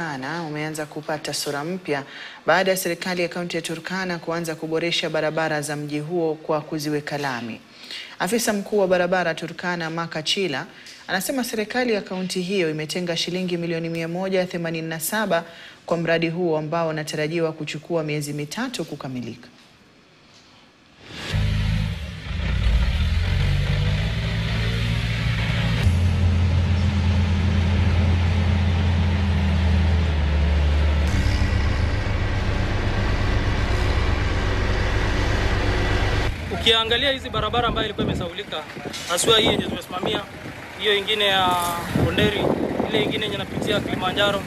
Turkana umeanza kupata sura mpya baada ya serikali ya kaunti ya Turkana kuanza kuboresha barabara za mji huo kwa kuziweka lami. Afisa mkuu wa barabara Turkana Maka Chila anasema serikali ya kaunti hiyo imetenga shilingi milioni 187 kwa mradi huo ambao unatarajiwa kuchukua miezi mitatu kukamilika. Ukiangalia hizi barabara ambayo ilikuwa imesaulika, haswa hii yenye tumesimamia, hiyo ingine ya Bonderi, ile ingine yenye napitia Kilimanjaro,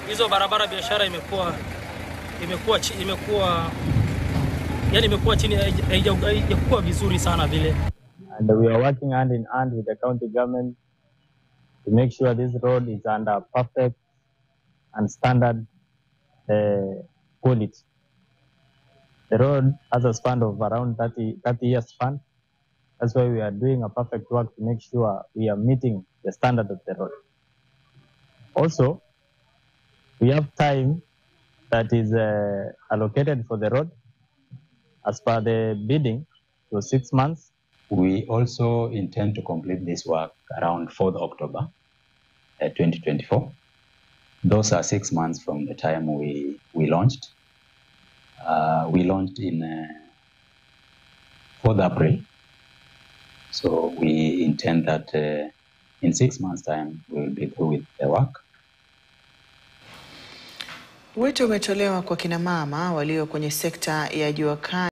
hizo barabara biashara imekuwa chini, haijakuwa vizuri sana vile. And we are working hand in hand with the county government to make sure this road is under perfect and standard quality. The road has a span of around 30 years span. That's why we are doing a perfect work to make sure we are meeting the standard of the road. Also, we have time that is allocated for the road. As per the bidding, so 6 months. We also intend to complete this work around 4th October 2024. Those are 6 months from the time we launched. We launched in 4th April. So we intend that in 6 months' time we will be through with the work. Wito umetolewa kwa kina mama walio kwenye sekta ya jua kali